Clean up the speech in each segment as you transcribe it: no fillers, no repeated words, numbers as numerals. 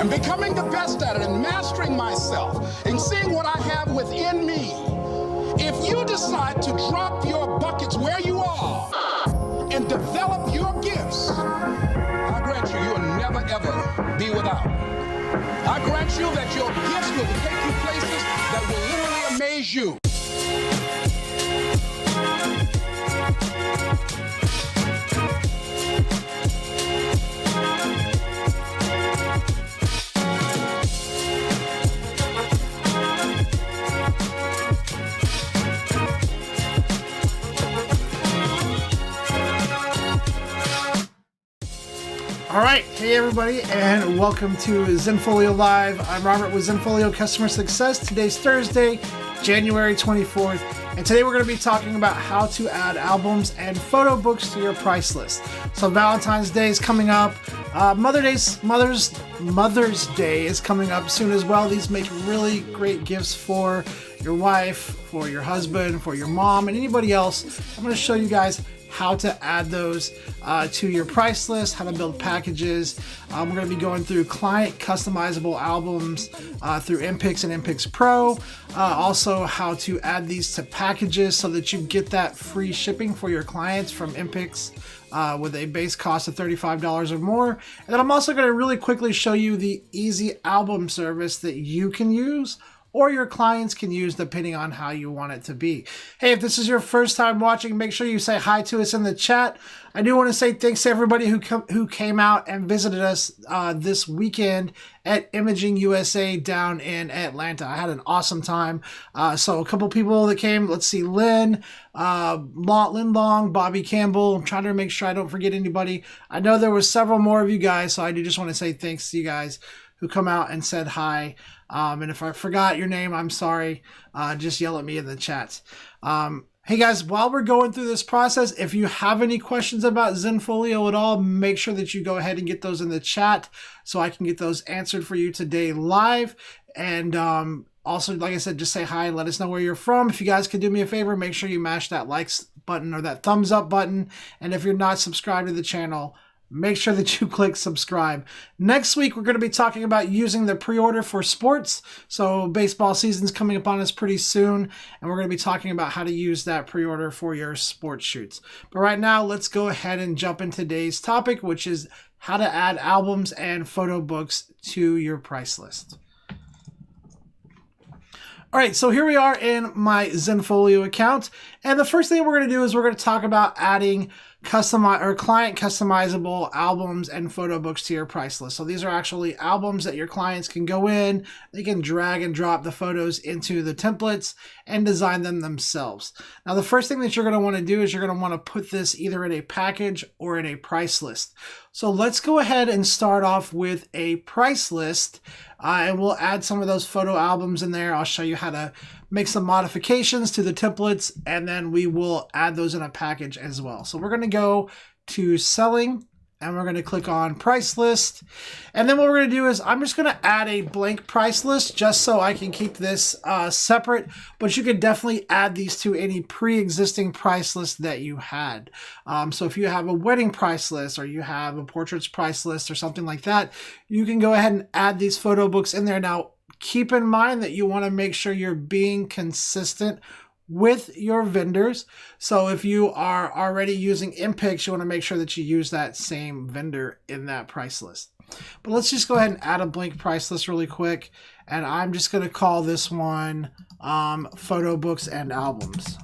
and becoming the best at it and mastering myself and seeing what I have within me, if you decide to drop your buckets where you are and develop your gifts, I grant you, you'll never ever be without. I grant you that your gifts will take you places that will literally amaze you. All right, hey everybody, and welcome to Zenfolio Live. I'm Robert with Zenfolio Customer Success. Today's Thursday, January 24th, and today we're going to be talking about how to add albums and photo books to your price list. So Valentine's Day is coming up. Mother's Day is coming up soon as well. These make really great gifts for your wife, for your husband, for your mom, and anybody else. I'm going to show you guys how to add those to your price list, how to build packages. We're going to be going through client customizable albums through MPix and MPix Pro. Also how to add these to packages so that you get that free shipping for your clients from MPix with a base cost of $35 or more. And then I'm also going to really quickly show you the easy album service that you can use or your clients can use depending on how you want it to be. Hey, if this is your first time watching, make sure you say hi to us in the chat. I do want to say thanks to everybody who came out and visited us this weekend at Imaging USA down in Atlanta. I had an awesome time. So a couple people that came, let's see, Lynn Long, Bobby Campbell. I'm trying to make sure I don't forget anybody. I know there was several more of you guys, so I do just want to say thanks to you guys who come out and said hi. And if I forgot your name, I'm sorry. Just yell at me in the chat. Hey guys, while we're going through this process, if you have any questions about Zenfolio at all, make sure that you go ahead and get those in the chat so I can get those answered for you today live. And also, like I said, just say hi and let us know where you're from. If you guys could do me a favor, make sure you mash that likes button or that thumbs up button. And if you're not subscribed to the channel, make sure that you click subscribe. Next week, we're going to be talking about using the pre-order for sports. So baseball season's coming up on us pretty soon, and we're going to be talking about how to use that pre-order for your sports shoots. But right now, let's go ahead and jump into today's topic, which is how to add albums and photo books to your price list. All right, so here we are in my Zenfolio account, and the first thing we're going to do is we're going to talk about adding client customizable albums and photo books to your price list. So these are actually albums that your clients can go in, they can drag and drop the photos into the templates and design them themselves. Now, the first thing that you're going to want to do is you're going to want to put this either in a package or in a price list. So let's go ahead and start off with a price list, and we'll add some of those photo albums in there. I'll show you how to make some modifications to the templates, and then we will add those in a package as well. So we're going to go to selling, and we're going to click on price list. And then what we're going to do is I'm just going to add a blank price list just so I can keep this separate, but you could definitely add these to any pre-existing price list that you had. So if you have a wedding price list or you have a portraits price list or something like that, you can go ahead and add these photo books in there. Now, keep in mind that you want to make sure you're being consistent with your vendors. So if you are already using MPix, you want to make sure that you use that same vendor in that price list. But let's just go ahead and add a blank price list really quick. And I'm just going to call this one photo books and albums.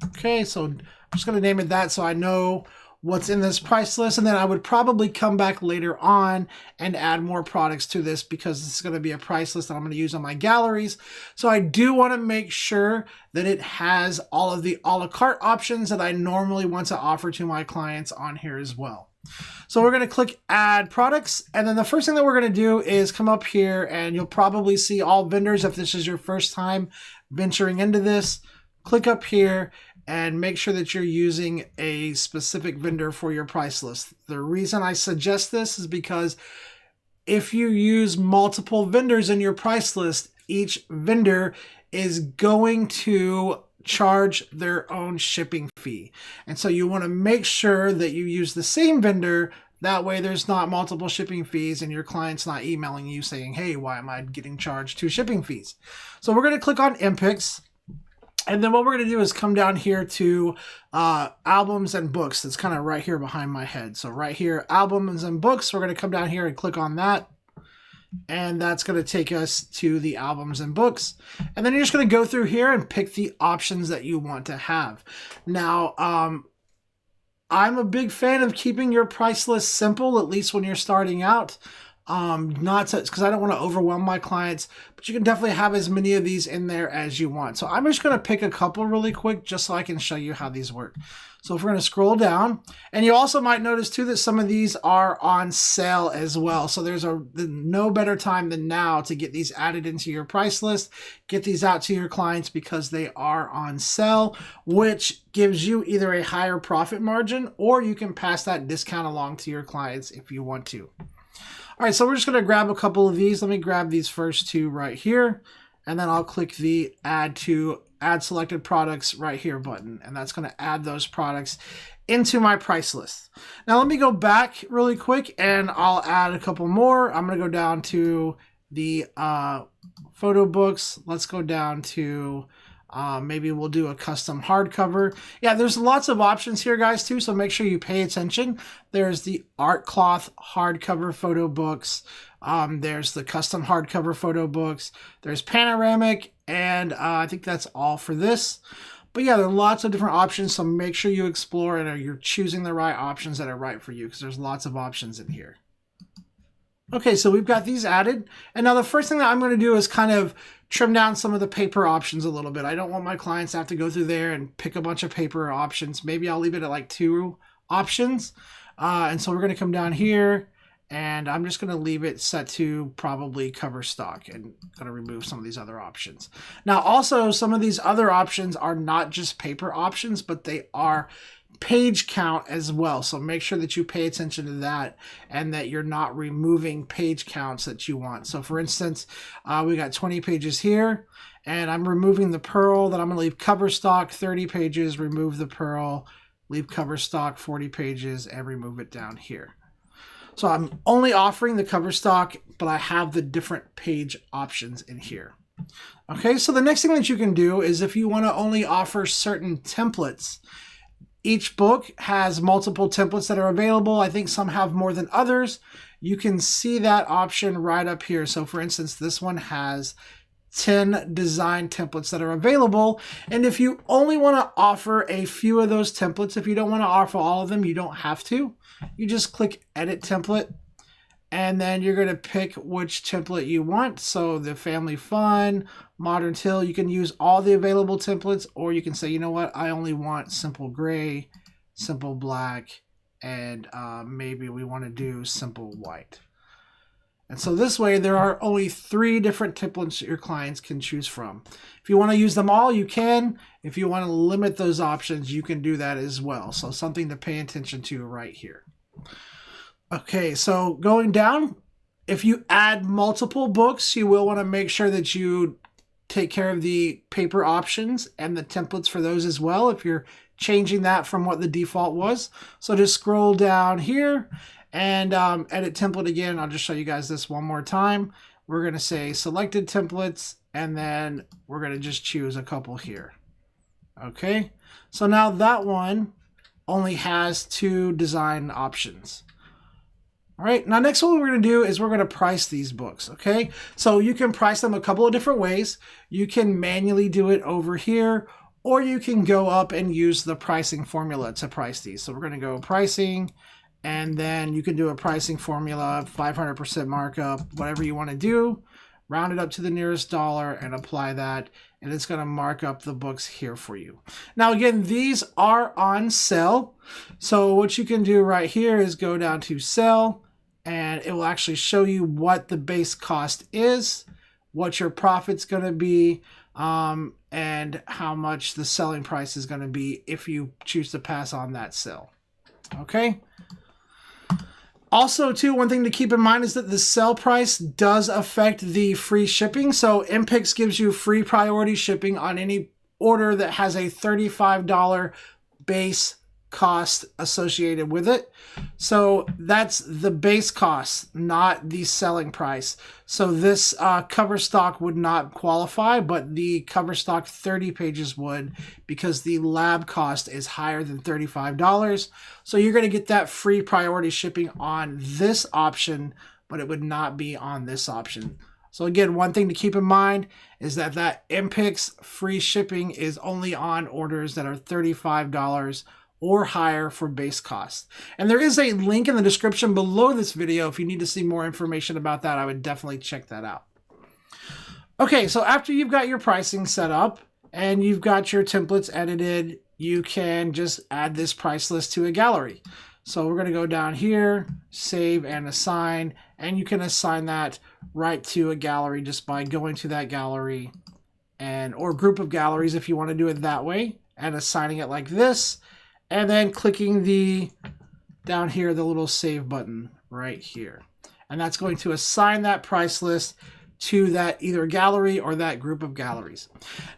Okay, so I'm just going to name it that so I know what's in this price list, and then I would probably come back later on and add more products to this because this is going to be a price list that I'm going to use on my galleries. So I do want to make sure that it has all of the a la carte options that I normally want to offer to my clients on here as well. So we're going to click add products, and then the first thing that we're going to do is come up here, and you'll probably see all vendors if this is your first time venturing into this. Click up here and make sure that you're using a specific vendor for your price list. The reason I suggest this is because if you use multiple vendors in your price list, each vendor is going to charge their own shipping fee. And so you want to make sure that you use the same vendor That way there's not multiple shipping fees and your client's not emailing you saying, hey, why am I getting charged 2 shipping fees? So we're going to click on MPix. And then what we're going to do is come down here to albums and books. That's kind of right here behind my head. So right here, albums and books. We're going to come down here and click on that. And that's going to take us to the albums and books. And then you're just going to go through here and pick the options that you want to have. Now, I'm a big fan of keeping your price list simple, at least when you're starting out. Not because I don't want to overwhelm my clients, but you can definitely have as many of these in there as you want. So I'm just going to pick a couple really quick just so I can show you how these work. So if we're going to scroll down, and you also might notice too that some of these are on sale as well. So there's no better time than now to get these added into your price list, get these out to your clients because they are on sale, which gives you either a higher profit margin or you can pass that discount along to your clients if you want to. All right, so we're just going to grab a couple of these. Let me grab these first 2 right here, and then I'll click the add selected products right here button, and that's going to add those products into my price list. Now let me go back really quick and I'll add a couple more. I'm going to go down to the photo books. Let's go down to maybe we'll do a custom hardcover. Yeah, there's lots of options here, guys, too, so make sure you pay attention. There's the art cloth hardcover photo books. There's the custom hardcover photo books. There's panoramic, and I think that's all for this. But yeah, there are lots of different options, so make sure you explore and you're choosing the right options that are right for you, because there's lots of options in here. Okay, so we've got these added. And now the first thing that I'm going to do is kind of trim down some of the paper options a little bit. I don't want my clients to have to go through there and pick a bunch of paper options. Maybe I'll leave it at like 2 options. And so we're going to come down here and I'm just going to leave it set to probably cover stock and going to remove some of these other options. Now, also some of these other options are not just paper options, but they are page count as well. So make sure that you pay attention to that and that you're not removing page counts that you want. So for instance, we got 20 pages here and I'm removing the Pearl. Then I'm going to leave cover stock 30 pages, remove the Pearl, leave cover stock 40 pages and remove it down here. So I'm only offering the cover stock, but I have the different page options in here. Okay, so the next thing that you can do is if you want to only offer certain templates, each book has multiple templates that are available. I think some have more than others. You can see that option right up here. So for instance, this one has 10 design templates that are available. And if you only want to offer a few of those templates, if you don't want to offer all of them, you don't have to. You just click edit template and then you're going to pick which template you want. So the family fun, modern till, you can use all the available templates, or you can say, you know what, I only want simple gray, simple black, and maybe we want to do simple white. And so this way there are only 3 different templates your clients can choose from. If you want to use them all, you can. If you want to limit those options, you can do that as well. So something to pay attention to right here. Okay, so going down, if you add multiple books, you will want to make sure that you take care of the paper options and the templates for those as well if you're changing that from what the default was. So just scroll down here and edit template again. I'll just show you guys this one more time. We're going to say selected templates and then we're going to just choose a couple here. Okay, so now that one only has 2 design options. All right, now next what we're going to do is we're going to price these books, okay? So you can price them a couple of different ways. You can manually do it over here, or you can go up and use the pricing formula to price these. So we're going to go pricing, and then you can do a pricing formula, 500% markup, whatever you want to do. Round it up to the nearest dollar and apply that, and it's going to mark up the books here for you. Now again, these are on sale. So what you can do right here is go down to sell, and it will actually show you what the base cost is, what your profit's going to be, and how much the selling price is going to be if you choose to pass on that sale. Okay. Also, too, one thing to keep in mind is that the sell price does affect the free shipping. So MPix gives you free priority shipping on any order that has a $35 base cost associated with it. So that's the base cost, not the selling price. So this cover stock would not qualify, but the cover stock 30 pages would, because the lab cost is higher than $35. So you're going to get that free priority shipping on this option, but it would not be on this option. So again, one thing to keep in mind is that MPix free shipping is only on orders that are $35 or higher for base cost. And there is a link in the description below this video. If you need to see more information about that, I would definitely check that out. Okay, so after you've got your pricing set up and you've got your templates edited, you can just add this price list to a gallery. So we're going to go down here, save and assign, and you can assign that right to a gallery just by going to that gallery or group of galleries if you want to do it that way, and assigning it like this, and then clicking down here, the little save button right here. And that's going to assign that price list to that either gallery or that group of galleries.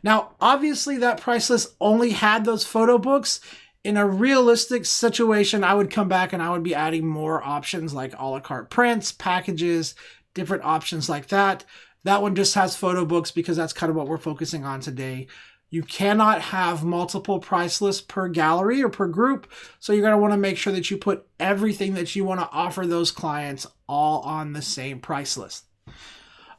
Now, obviously that price list only had those photo books. In a realistic situation, I would come back and I would be adding more options like a la carte prints, packages, different options like that. That one just has photo books because that's kind of what we're focusing on today. You cannot have multiple price lists per gallery or per group. So you're going to want to make sure that you put everything that you want to offer those clients all on the same price list.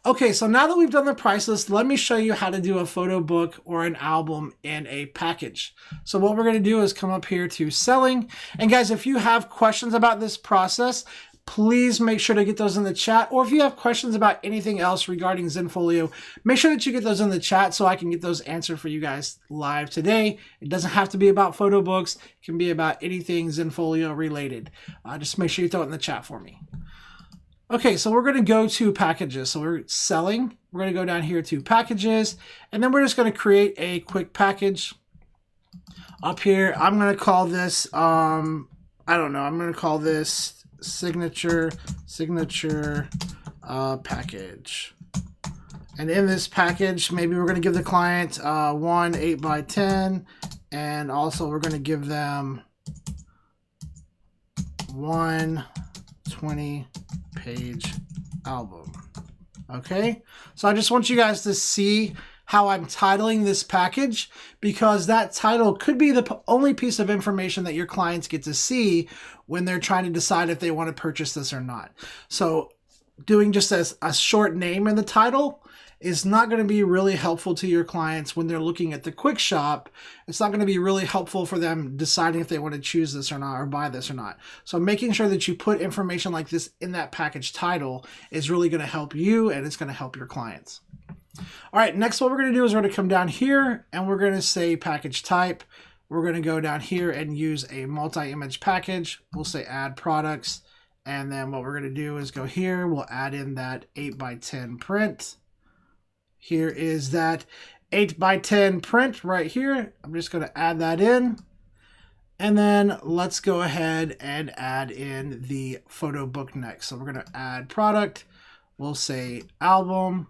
Okay, so now that we've done the price list, let me show you how to do a photo book or an album in a package. So what we're going to do is come up here to selling. And guys, if you have questions about this process, please make sure to get those in the chat. Or if you have questions about anything else regarding Zenfolio, make sure that you get those in the chat so I can get those answered for you guys live today. It doesn't have to be about photo books. It can be about anything Zenfolio related. Just make sure you throw it in the chat for me. Okay, so we're going to go to packages. So we're selling. We're going to go down here to packages, and then we're just going to create a quick package. Up here, I'm going to call this, I don't know, I'm going to call this signature package. And in this package, maybe we're going to give the client one 8x10, and also we're going to give them one 20-page album. Okay, so I just want you guys to see how I'm titling this package, because that title could be the only piece of information that your clients get to see when they're trying to decide if they want to purchase this or not. So doing just a short name in the title is not going to be really helpful to your clients when they're looking at the quick shop. It's not going to be really helpful for them deciding if they want to choose this or not, or buy this or not. So making sure that you put information like this in that package title is really going to help you, and it's going to help your clients. All right, next what we're going to do is we're going to come down here and we're going to say package type. We're going to go down here and use a multi-image package. We'll say add products. And then what we're going to do is go here. We'll add in that 8x10 print. Here is that 8x10 print right here. I'm just going to add that in. And then let's go ahead and add in the photo book next. So we're going to add product. We'll say album,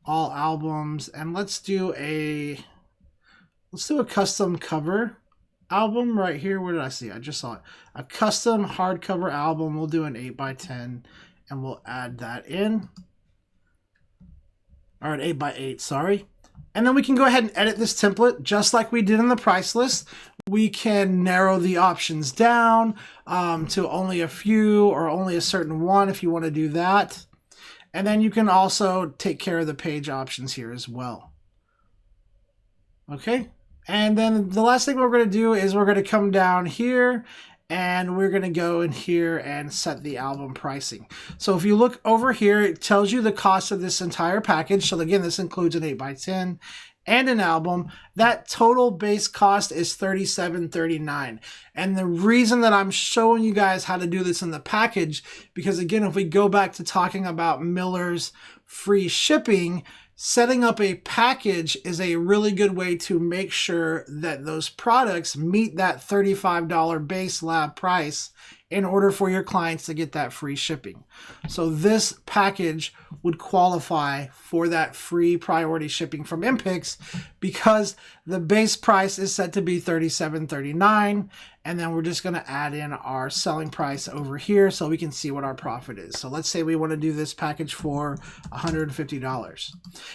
all albums, and let's do a custom cover album right here. Where did I see? I just saw it. A custom hardcover album. We'll do an 8x10 and we'll add that in. Or an 8x8, sorry. And then we can go ahead and edit this template just like we did in the price list. We can narrow the options down to only a few or only a certain one if you want to do that. And then you can also take care of the page options here as well. Okay. And then the last thing we're going to do is we're going to come down here and we're going to go in here and set the album pricing. So if you look over here, it tells you the cost of this entire package. So again, this includes an 8x10 and an album. That total base cost is $37.39. And the reason that I'm showing you guys how to do this in the package, because again, if we go back to talking about Miller's free shipping, setting up a package is a really good way to make sure that those products meet that $35 base lab price in order for your clients to get that free shipping. So this package would qualify for that free priority shipping from MPix, because The base price is set to be $37.39, and then we're just going to add in our selling price over here so we can see what our profit is. So let's say we want to do this package for $150.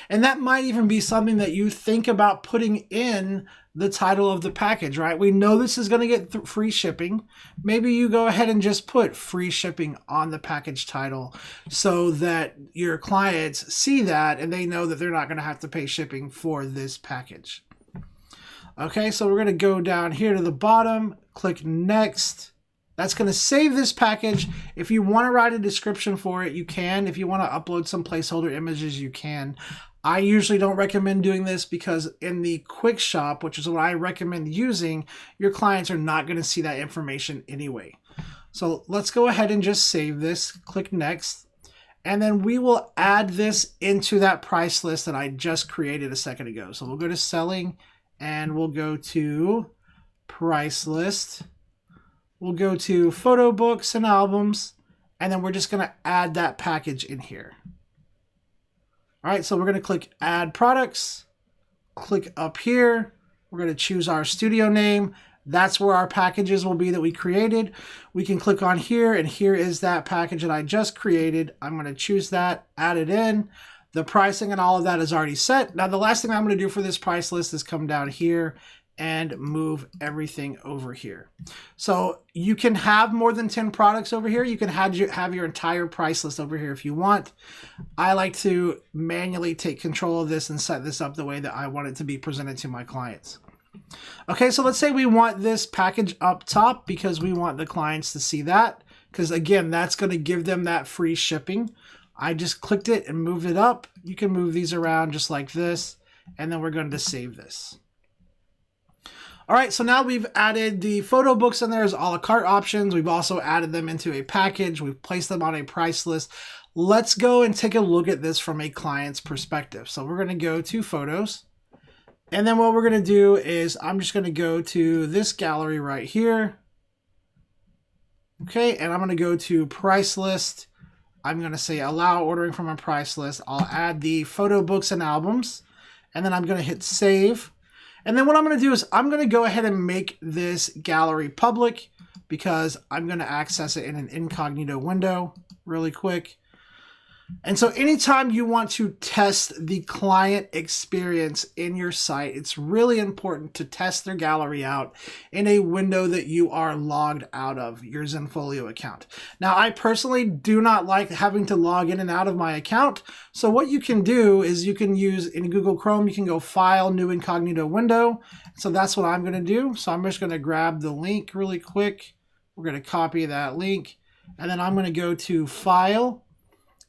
And that might even be something that you think about putting in the title of the package, right? We know this is going to get free shipping. Maybe you go ahead and just put free shipping on the package title so that your clients see that and they know that they're not going to have to pay shipping for this package. Okay, so we're going to go down here to the bottom, click next. That's going to save this package. If you want to write a description for it, you can. If you want to upload some placeholder images, you can. I usually don't recommend doing this because in the quick shop, which is what I recommend using, your clients are not going to see that information anyway. So let's go ahead and just save this, click next, and then we will add this into that price list that I just created a second ago. So we'll go to selling and we'll go to price list. We'll go to photo books and albums, and then we're just going to add that package in here. All right, so we're going to click add products, click up here. We're going to choose our studio name. That's where our packages will be that we created. We can click on here, and here is that package that I just created. I'm going to choose that, add it in. The pricing and all of that is already set. Now, the last thing I'm going to do for this price list is come down here and move everything over here. So you can have more than 10 products over here. You can have your entire price list over here if you want. I like to manually take control of this and set this up the way that I want it to be presented to my clients. Okay, so let's say we want this package up top because we want the clients to see that, because again, that's going to give them that free shipping. I just clicked it and moved it up. You can move these around just like this, and then we're going to save this. All right, so now we've added the photo books in there as a la carte options. We've also added them into a package. We've placed them on a price list. Let's go and take a look at this from a client's perspective. So we're going to go to photos. And then what we're going to do is I'm just going to go to this gallery right here. Okay, and I'm going to go to price list. I'm going to say allow ordering from a price list. I'll add the photo books and albums. And then I'm going to hit save. And then what I'm going to do is I'm going to go ahead and make this gallery public because I'm going to access it in an incognito window really quick. And so anytime you want to test the client experience in your site, it's really important to test their gallery out in a window that you are logged out of your Zenfolio account. Now, I personally do not like having to log in and out of my account. So what you can do is you can use in Google Chrome, you can go File, New Incognito Window. So that's what I'm going to do. So I'm just going to grab the link really quick. We're going to copy that link. And then I'm going to go to File.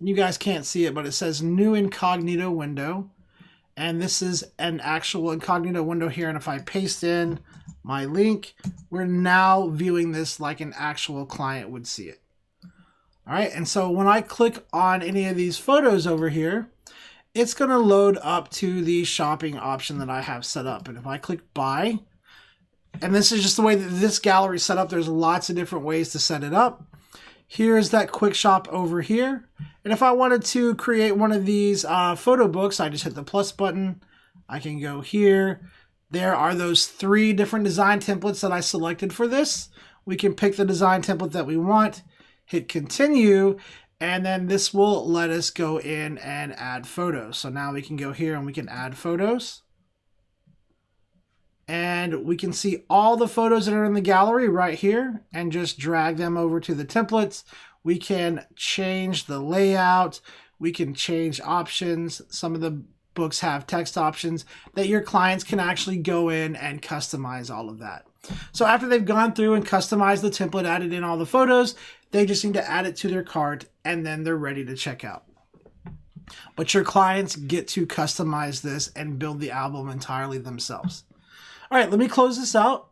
You guys can't see it, but it says New Incognito Window. And this is an actual incognito window here. And if I paste in my link, we're now viewing this like an actual client would see it. All right, and so when I click on any of these photos over here, it's going to load up to the shopping option that I have set up. And if I click buy, and this is just the way that this gallery is set up, there's lots of different ways to set it up. Here's that quick shop over here. And if I wanted to create one of these photo books, I just hit the plus button. I can go here. There are those 3 different design templates that I selected for this. We can pick the design template that we want, hit continue, and then this will let us go in and add photos. So now we can go here and we can add photos. And we can see all the photos that are in the gallery right here and just drag them over to the templates. We can change the layout. We can change options. Some of the books have text options that your clients can actually go in and customize all of that. So after they've gone through and customized the template, added in all the photos, they just need to add it to their cart and then they're ready to check out. But your clients get to customize this and build the album entirely themselves. All right, let me close this out.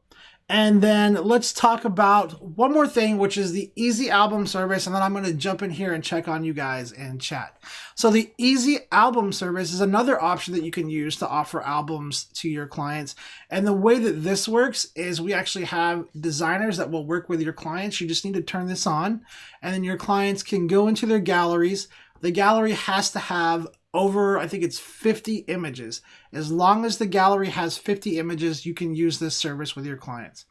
And then let's talk about one more thing, which is the Easy Album Service. And then I'm going to jump in here and check on you guys in chat. So the Easy Album Service is another option that you can use to offer albums to your clients. And the way that this works is we actually have designers that will work with your clients. You just need to turn this on. And then your clients can go into their galleries. The gallery has to have over, I think it's 50 images. As long as the gallery has 50 images, you can use this service with your clients.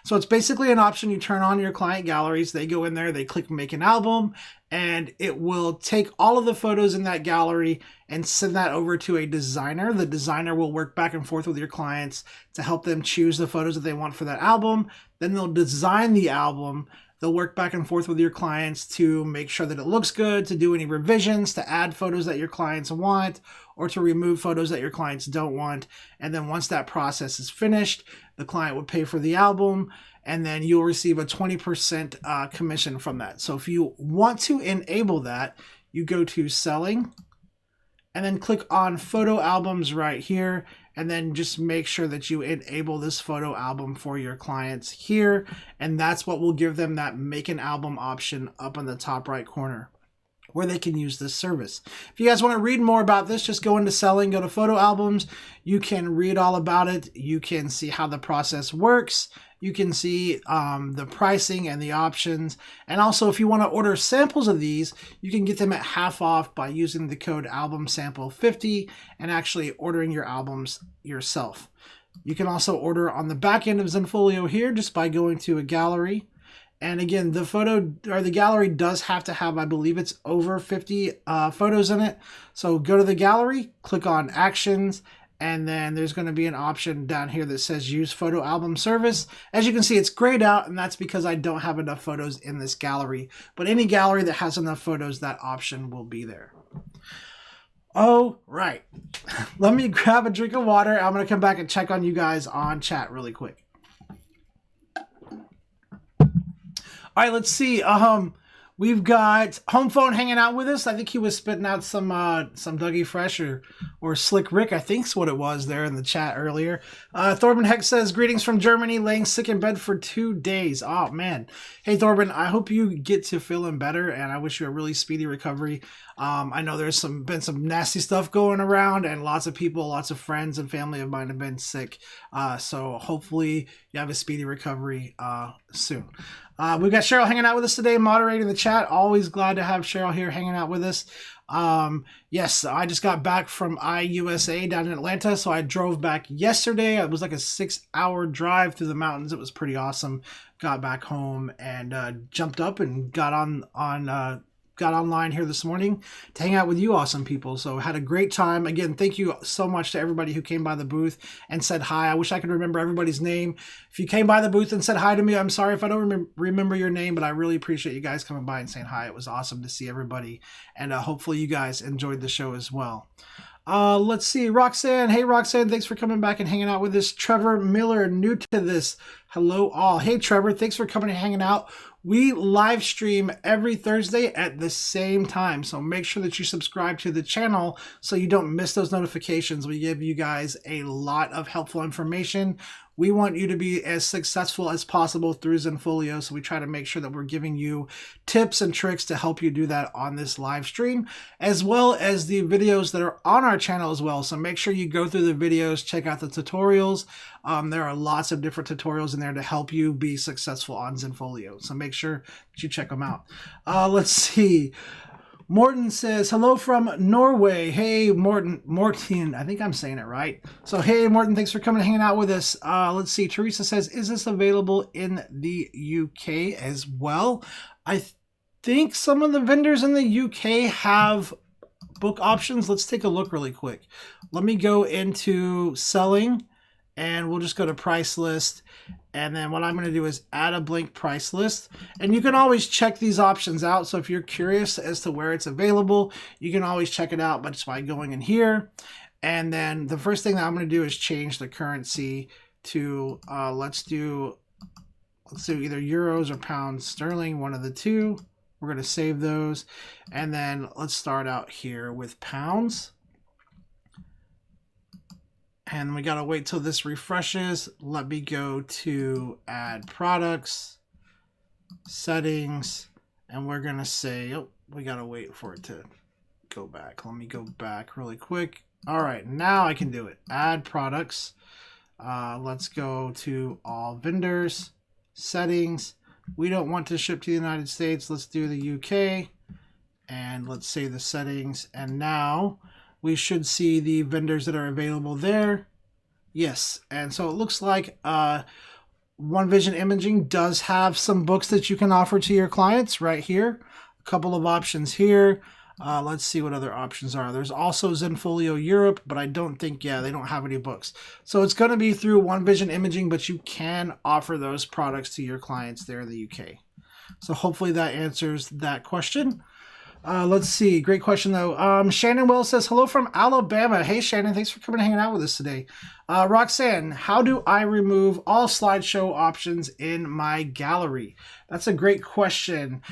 So it's basically an option you turn on your client galleries. They go in there, they click make an album, and it will take all of the photos in that gallery and send that over to a designer. The designer will work back and forth with your clients to help them choose the photos that they want for that album. Then they'll design the album. They'll work back and forth with your clients to make sure that it looks good, to do any revisions, to add photos that your clients want, or to remove photos that your clients don't want. And then once that process is finished, the client would pay for the album, and then you'll receive a 20% commission from that. So if you want to enable that, you go to Selling, and then click on Photo Albums right here, and then just make sure that you enable this photo album for your clients here, and that's what will give them that Make an Album option up in the top right corner, where they can use this service. If you guys want to read more about this, just go into Selling, go to Photo Albums. You can read all about it. You can see how the process works. You can see the pricing and the options. And also, if you want to order samples of these, you can get them at half off by using the code ALBUMSAMPLE50 and actually ordering your albums yourself. You can also order on the back end of Zenfolio here just by going to a gallery. And again, the photo or the gallery does have to have, I believe it's over 50 photos in it. So go to the gallery, click on Actions, and then there's going to be an option down here that says Use Photo Album Service. As you can see, it's grayed out, and that's because I don't have enough photos in this gallery. But any gallery that has enough photos, that option will be there. Oh, right. Let me grab a drink of water. I'm going to come back and check on you guys on chat really quick. All right, let's see. We've got Home Phone hanging out with us. I think he was spitting out some Dougie Fresh or Slick Rick, I think's what it was there in the chat earlier. Thorben Heck says, greetings from Germany, laying sick in bed for 2 days. Oh, man. Hey, Thorben, I hope you get to feeling better, and I wish you a really speedy recovery. I know there's been some nasty stuff going around, and lots of people, lots of friends and family of mine have been sick. So hopefully you have a speedy recovery soon. We've got Cheryl hanging out with us today, moderating the chat. Always glad to have Cheryl here hanging out with us. Yes, I just got back from IUSA down in Atlanta, so I drove back yesterday. It was like a 6-hour drive through the mountains. It was pretty awesome. Got back home and jumped up and got online here this morning to hang out with you awesome people. So had a great time. Again, thank you so much to everybody who came by the booth and said hi. I wish I could remember everybody's name. If you came by the booth and said hi to me, I'm sorry if I don't remember your name, but I really appreciate you guys coming by and saying hi. It was awesome to see everybody, and hopefully you guys enjoyed the show as well. Let's see, Roxanne. Hey, Roxanne, thanks for coming back and hanging out with us. Trevor Miller, new to this. Hello, all. Hey, Trevor, thanks for coming and hanging out. We live stream every Thursday at the same time, so make sure that you subscribe to the channel so you don't miss those notifications. We give you guys a lot of helpful information. We want you to be as successful as possible through Zenfolio, so we try to make sure that we're giving you tips and tricks to help you do that on this live stream, as well as the videos that are on our channel as well. So make sure you go through the videos, check out the tutorials. There are lots of different tutorials in there to help you be successful on Zenfolio, so make sure that you check them out. Let's see. Morton says, hello from Norway. Hey, Morten, I think I'm saying it right. So, hey, Morton, thanks for coming and hanging out with us. Let's see. Teresa says, is this available in the UK as well? I think some of the vendors in the UK have book options. Let's take a look really quick. Let me go into Selling, and we'll just go to Price List. And then what I'm going to do is add a blank price list. And you can always check these options out. So if you're curious as to where it's available, you can always check it out just by going in here. And then the first thing that I'm going to do is change the currency to, let's do either euros or pounds sterling, one of the two. We're going to save those. And then let's start out here with pounds. And we got to wait till this refreshes. Let me go to Add Products, Settings, and we're going to say, oh, we got to wait for it to go back. Let me go back really quick. All right, now I can do it. Add Products. Let's go to All Vendors, Settings. We don't want to ship to the United States. Let's do the UK. And let's save the settings. And now we should see the vendors that are available there. Yes, and so it looks like One Vision Imaging does have some books that you can offer to your clients right here. A couple of options here. Let's see what other options are. There's also Zenfolio Europe, but I don't think, yeah, they don't have any books. So it's going to be through One Vision Imaging, but you can offer those products to your clients there in the UK. So hopefully that answers that question. Let's see. Great question, though. Shannon Wells says, hello from Alabama. Hey, Shannon. Thanks for coming and hanging out with us today. Roxanne, how do I remove all slideshow options in my gallery? That's a great question.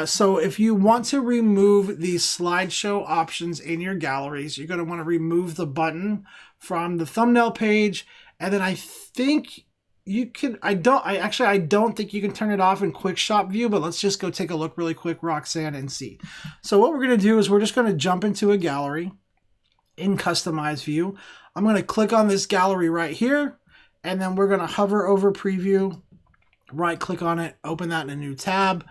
So if you want to remove the slideshow options in your galleries, you're going to want to remove the button from the thumbnail page. And then I think you can, I don't think you can turn it off in quick shop view, but let's just go take a look really quick, Roxanne, and see. So what we're going to do is we're just going to jump into a gallery in customize view. I'm going to click on this gallery right here, and then we're going to hover over preview, right click on it, open that in a new tab.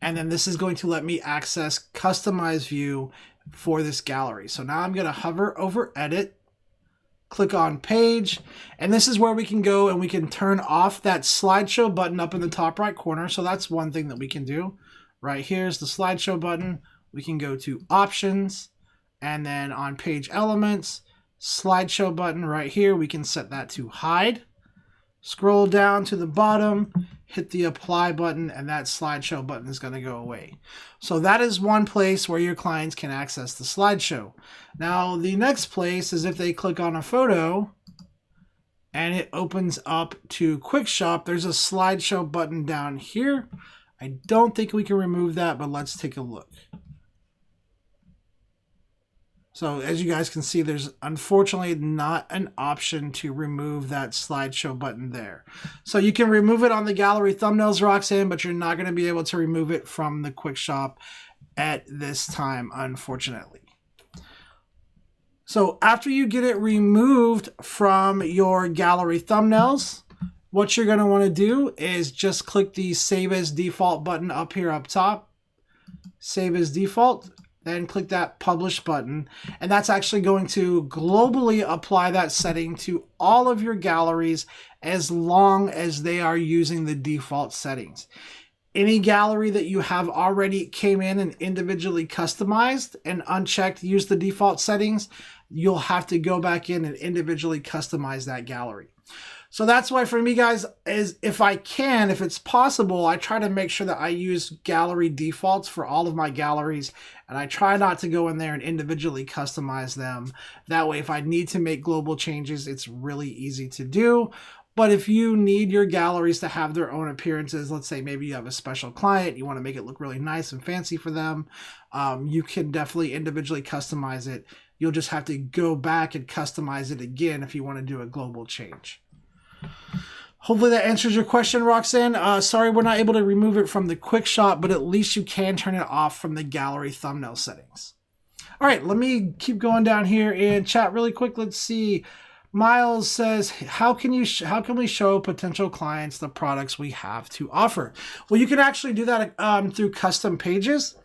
And then this is going to let me access customize view for this gallery. So now I'm going to hover over edit, click on page, and this is where we can go and we can turn off that slideshow button up in the top right corner. So that's one thing that we can do. Right here's the slideshow button. We can go to options, and then on page elements, slideshow button right here, we can set that to hide. Scroll down to the bottom, hit the apply button, and that slideshow button is going to go away. So that is one place where your clients can access the slideshow. Now, the next place is if they click on a photo and it opens up to Quick Shop, there's a slideshow button down here. I don't think we can remove that, but let's take a look. So as you guys can see, there's unfortunately not an option to remove that slideshow button there. So you can remove it on the gallery thumbnails, Roxanne, but you're not going to be able to remove it from the Quick Shop at this time, unfortunately. So after you get it removed from your gallery thumbnails, what you're going to want to do is just click the Save as Default button up here up top. Save as Default. Then click that Publish button, and that's actually going to globally apply that setting to all of your galleries as long as they are using the default settings. Any gallery that you have already came in and individually customized and unchecked use the default settings, you'll have to go back in and individually customize that gallery. So that's why for me, guys, is if I can, if it's possible, I try to make sure that I use gallery defaults for all of my galleries, and I try not to go in there and individually customize them. That way, if I need to make global changes, it's really easy to do. But if you need your galleries to have their own appearances, let's say maybe you have a special client, you want to make it look really nice and fancy for them, you can definitely individually customize it. You'll just have to go back and customize it again if you want to do a global change. Hopefully that answers your question, Roxanne. Sorry we're not able to remove it from the Quick Shop, but at least you can turn it off from the gallery thumbnail settings. All right, let me keep going down here and chat really quick. Let's see. Miles says, how can we show potential clients the products we have to offer? Well, you can actually do that through custom pages.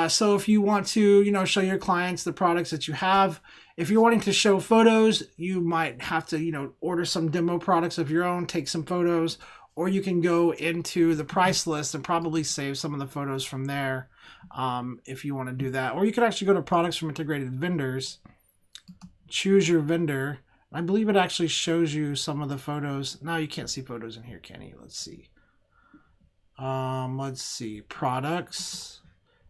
So if you want to, show your clients the products that you have, if you're wanting to show photos, you might have to, order some demo products of your own, take some photos, or you can go into the price list and probably save some of the photos from there if you want to do that. Or you could actually go to products from integrated vendors, choose your vendor. I believe it actually shows you some of the photos. No, you can't see photos in here, can you? Let's see. Let's see, products.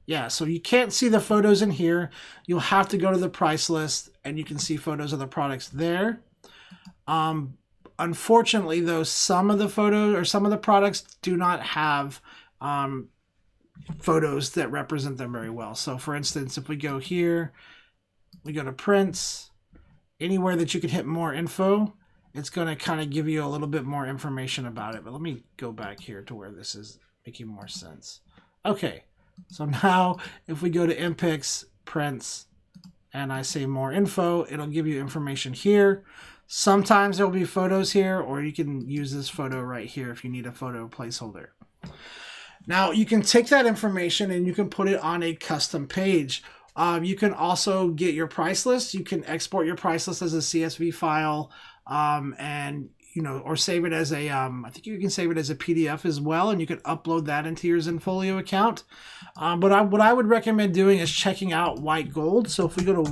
Yeah, so you can't see the photos in here. You'll have to go to the price list and you can see photos of the products there. Unfortunately, though, some of the photos or some of the products do not have photos that represent them very well. So for instance, if we go here, we go to prints, anywhere that you can hit more info, it's going to kind of give you a little bit more information about it. But let me go back here to where this is making more sense. Okay. So now if we go to MPix, prints, and I say more info, it'll give you information here. Sometimes there'll be photos here, or you can use this photo right here if you need a photo placeholder. Now you can take that information and you can put it on a custom page, You can also get your price list. You can export your price list as a CSV file, and or save it as a, I think you can save it as a PDF as well, and you can upload that into your Zenfolio account. But what I would recommend doing is checking out White Gold. So if we go to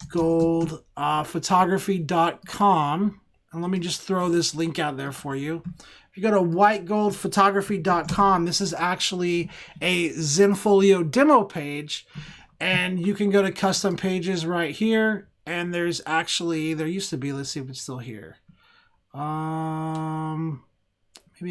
whitegoldphotography.com, and let me just throw this link out there for you. If you go to whitegoldphotography.com, this is actually a Zenfolio demo page, and you can go to custom pages right here, and there used to be, let's see if it's still here. Maybe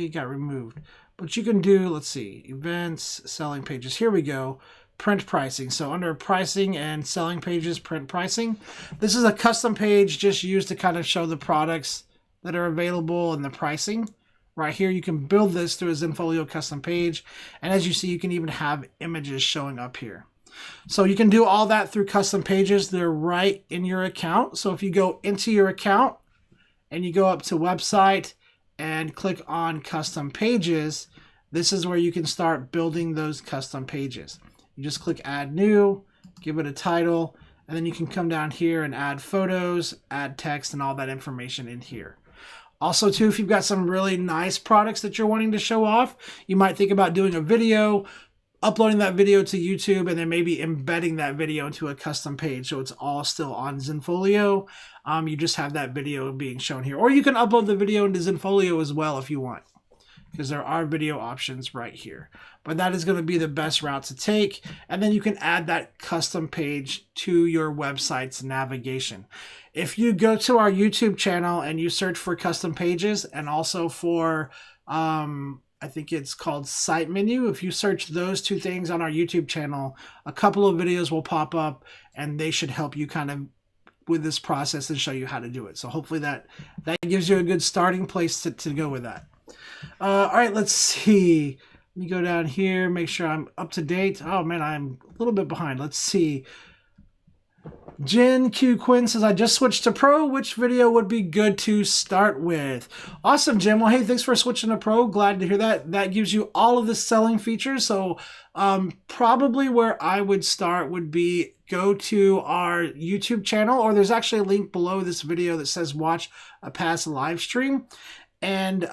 it got removed, but you can do, let's see, events, selling pages. Here we go. Print pricing. So under pricing and selling pages, print pricing. This is a custom page just used to kind of show the products that are available and the pricing. Right here, you can build this through a Zenfolio custom page. And as you see, you can even have images showing up here. So you can do all that through custom pages. They're right in your account. So if you go into your account and you go up to website and click on custom pages, this is where you can start building those custom pages. You just click add new, give it a title, and then you can come down here and add photos, add text, and all that information in here. Also too, if you've got some really nice products that you're wanting to show off, you might think about doing a video, uploading that video to YouTube, and then maybe embedding that video into a custom page so it's all still on Zenfolio. You just have that video being shown here. Or you can upload the video into Zenfolio as well if you want, because there are video options right here. But that is going to be the best route to take. And then you can add that custom page to your website's navigation. If you go to our YouTube channel and you search for custom pages and also for, I think it's called site menu. If you search those two things on our YouTube channel, a couple of videos will pop up and they should help you kind of with this process and show you how to do it. So hopefully that gives you a good starting place to go with that. All right, let's see. Let me go down here, make sure I'm up to date. Oh man, I'm a little bit behind. Let's see. Jen Q Quinn says, I just switched to Pro. Which video would be good to start with? Awesome, Jim. Well, hey, thanks for switching to Pro. Glad to hear that. That gives you all of the selling features. So probably where I would start would be go to our YouTube channel, or there's actually a link below this video that says watch a past live stream. And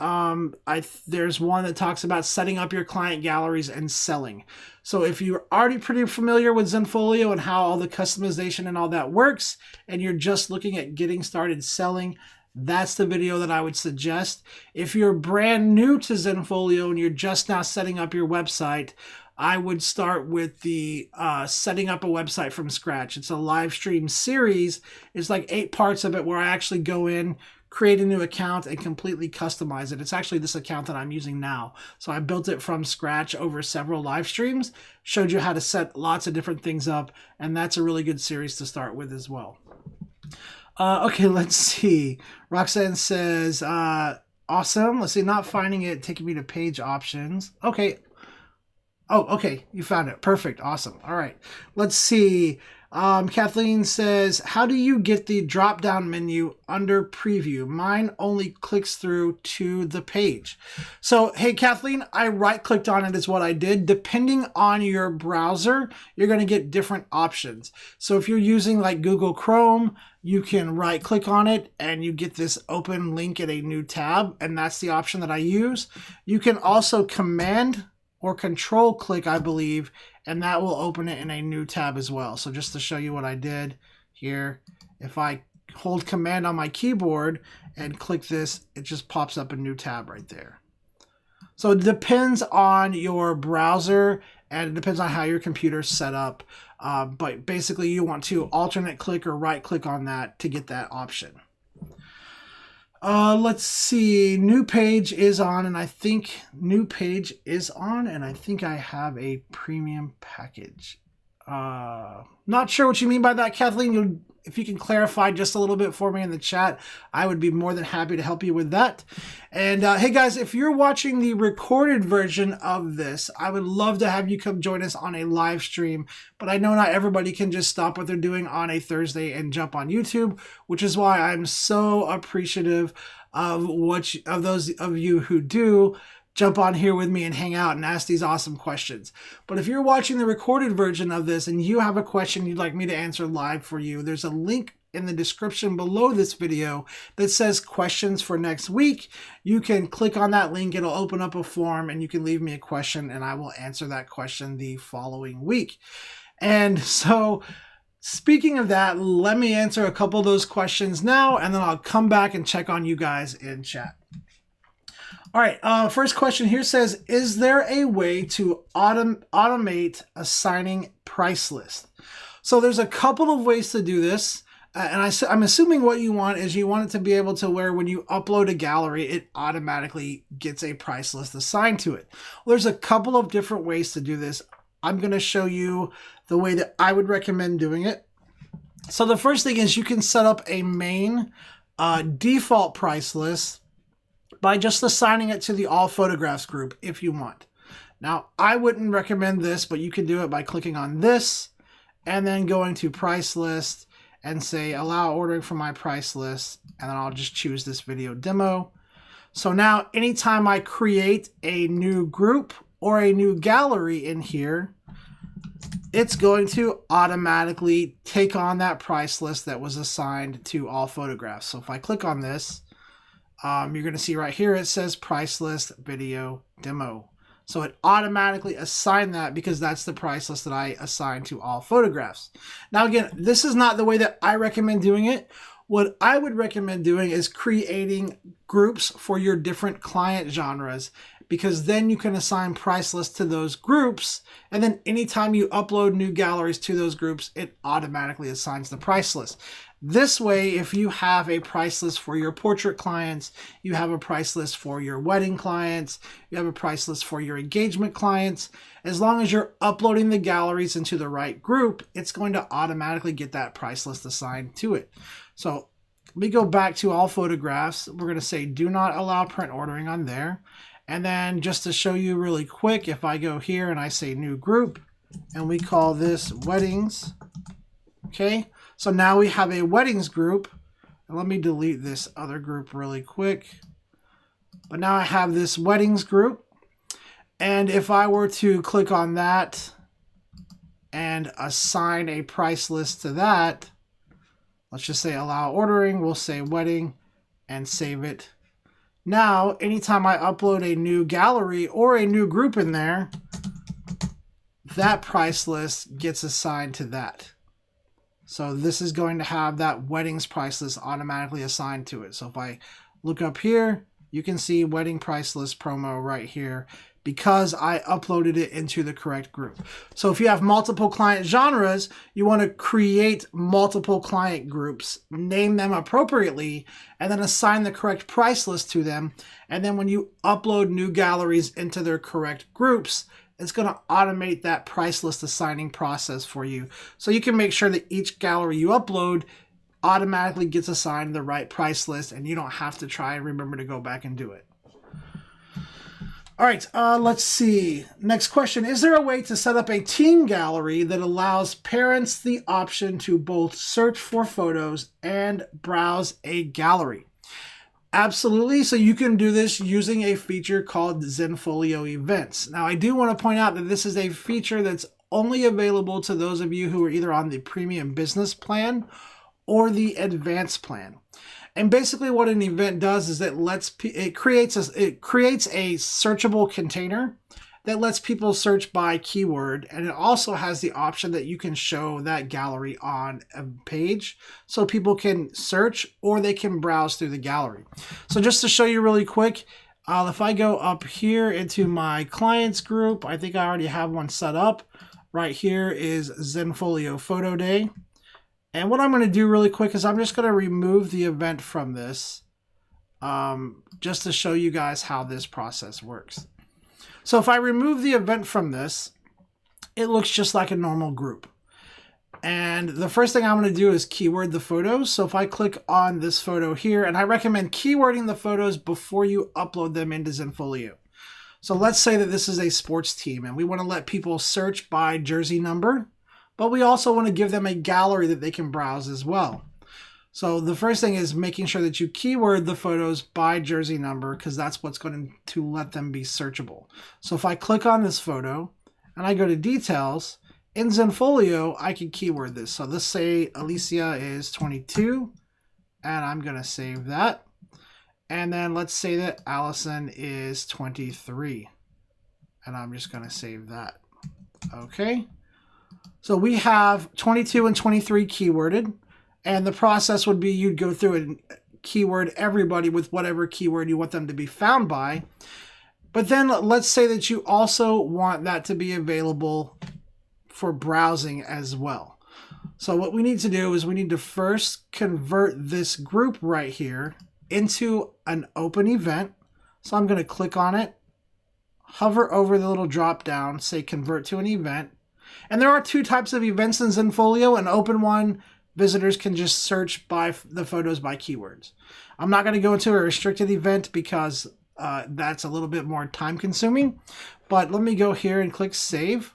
there's one that talks about setting up your client galleries and selling. So if you're already pretty familiar with Zenfolio and how all the customization and all that works, and you're just looking at getting started selling, that's the video that I would suggest. If you're brand new to Zenfolio and you're just now setting up your website, I would start with the setting up a website from scratch. It's a live stream series. It's like 8 parts of it where I actually go in, create a new account, and completely customize it. It's actually this account that I'm using now. So I built it from scratch over several live streams, showed you how to set lots of different things up, and that's a really good series to start with as well. Okay, let's see. Roxanne says, awesome. Let's see, not finding it, taking me to page options. Okay. Oh, okay, you found it. Perfect, awesome. All right, let's see. Kathleen says, how do you get the drop-down menu under preview? Mine only clicks through to the page. So, hey, Kathleen, I right-clicked on it is what I did. Depending on your browser, you're going to get different options. So if you're using like Google Chrome, you can right-click on it and you get this open link in a new tab, and that's the option that I use. You can also command or control click, I believe, and that will open it in a new tab as well. So just to show you what I did here, if I hold command on my keyboard and click this, it just pops up a new tab right there. So it depends on your browser and it depends on how your computer's set up. But basically you want to alternate click or right click on that to get that option. Let's see. New page is on, and I think I have a premium package. Not sure what you mean by that, Kathleen. If you can clarify just a little bit for me in the chat, I would be more than happy to help you with that. And hey guys, if you're watching the recorded version of this, I would love to have you come join us on a live stream, but I know not everybody can just stop what they're doing on a Thursday and jump on YouTube, which is why I'm so appreciative of those of you who do, jump on here with me and hang out and ask these awesome questions. But if you're watching the recorded version of this and you have a question you'd like me to answer live for you, there's a link in the description below this video that says questions for next week. You can click on that link, it'll open up a form, and you can leave me a question and I will answer that question the following week. And so speaking of that, let me answer a couple of those questions now, and then I'll come back and check on you guys in chat. All right, first question here says, is there a way to automate assigning price list? So there's a couple of ways to do this. And I'm assuming what you want is you want it to be able to where when you upload a gallery, it automatically gets a price list assigned to it. Well, there's a couple of different ways to do this. I'm going to show you the way that I would recommend doing it. So the first thing is you can set up a main default price list by just assigning it to the all photographs group if you want. Now, I wouldn't recommend this, but you can do it by clicking on this and then going to price list and say allow ordering from my price list, and then I'll just choose this video demo. So now anytime I create a new group or a new gallery in here, it's going to automatically take on that price list that was assigned to all photographs. So if I click on this, you're going to see right here it says price list video demo. So it automatically assigned that because that's the price list that I assigned to all photographs. Now again, this is not the way that I recommend doing it. What I would recommend doing is creating groups for your different client genres, because then you can assign price lists to those groups, and then anytime you upload new galleries to those groups, it automatically assigns the price list. This way, if you have a price list for your portrait clients, you have a price list for your wedding clients, you have a price list for your engagement clients, as long as you're uploading the galleries into the right group, it's going to automatically get that price list assigned to it. So let me go back to all photographs. We're going to say do not allow print ordering on there. And then just to show you really quick, if I go here and I say new group and we call this weddings, okay? So now we have a weddings group. And let me delete this other group really quick. But now I have this weddings group. And if I were to click on that and assign a price list to that, let's just say allow ordering, we'll say wedding and save it. Now, anytime I upload a new gallery or a new group in there, that price list gets assigned to that. So this is going to have that weddings price list automatically assigned to it. So if I look up here, you can see wedding price list promo right here because I uploaded it into the correct group. So if you have multiple client genres, you want to create multiple client groups, name them appropriately, and then assign the correct price list to them. And then when you upload new galleries into their correct groups, it's going to automate that price list assigning process for you. So you can make sure that each gallery you upload automatically gets assigned the right price list, and you don't have to try and remember to go back and do it. All right, let's see. Next question. Is there a way to set up a team gallery that allows parents the option to both search for photos and browse a gallery? Absolutely. So you can do this using a feature called Zenfolio Events. Now, I do want to point out that this is a feature that's only available to those of you who are either on the premium business plan or the advanced plan. And basically what an event does is it creates a searchable container that lets people search by keyword, and it also has the option that you can show that gallery on a page so people can search or they can browse through the gallery. So just to show you really quick, if I go up here into my clients group, I think I already have one set up. Right here is Zenfolio Photo Day. And what I'm going to do really quick is I'm just going to remove the event from this just to show you guys how this process works. So if I remove the event from this, it looks just like a normal group. And the first thing I'm going to do is keyword the photos. So if I click on this photo here, and I recommend keywording the photos before you upload them into Zenfolio. So let's say that this is a sports team and we want to let people search by jersey number, but we also want to give them a gallery that they can browse as well. So the first thing is making sure that you keyword the photos by jersey number, because that's what's going to let them be searchable. So if I click on this photo and I go to details, in Zenfolio, I can keyword this. So let's say Alicia is 22, and I'm going to save that. And then let's say that Allison is 23, and I'm just going to save that. Okay. So we have 22 and 23 keyworded. And the process would be you'd go through and keyword everybody with whatever keyword you want them to be found by. But then let's say that you also want that to be available for browsing as well. So what we need to do is we need to first convert this group right here into an open event. So I'm going to click on it, hover over the little drop down, say convert to an event. And there are two types of events in Zenfolio. An open one, visitors can just search by the photos by keywords. I'm not going to go into a restricted event because that's a little bit more time consuming. But let me go here and click save.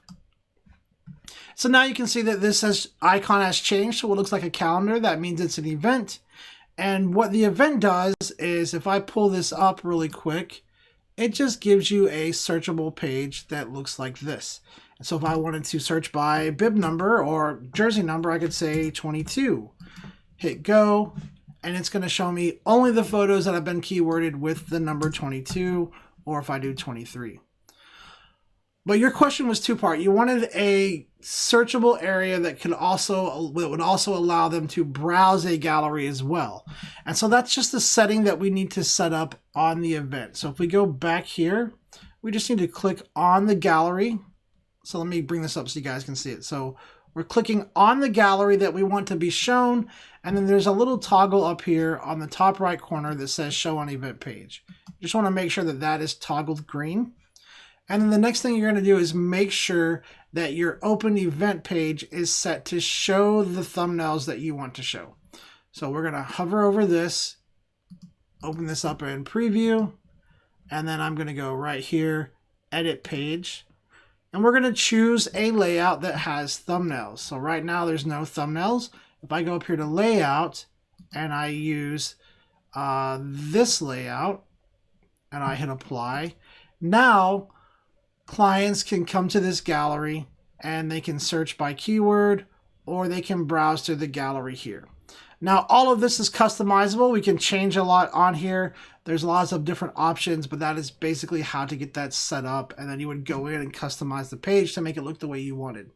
So now you can see that this icon has changed to what looks like a calendar. That means it's an event. And what the event does is if I pull this up really quick, it just gives you a searchable page that looks like this. So if I wanted to search by bib number or jersey number, I could say 22. Hit go, and it's going to show me only the photos that have been keyworded with the number 22, or if I do 23. But your question was two-part. You wanted a searchable area that would also allow them to browse a gallery as well. And so that's just the setting that we need to set up on the event. So if we go back here, we just need to click on the gallery. So let me bring this up so you guys can see it. So we're clicking on the gallery that we want to be shown. And then there's a little toggle up here on the top right corner that says show on event page. You just want to make sure that that is toggled green. And then the next thing you're going to do is make sure that your open event page is set to show the thumbnails that you want to show. So we're going to hover over this, open this up in preview, and then I'm going to go right here, edit page. And we're going to choose a layout that has thumbnails. So right now there's no thumbnails. If I go up here to layout and I use this layout and I hit apply, now clients can come to this gallery and they can search by keyword or they can browse through the gallery here. Now all of this is customizable. We can change a lot on here. There's lots of different options, but that is basically how to get that set up. And then you would go in and customize the page to make it look the way you wanted.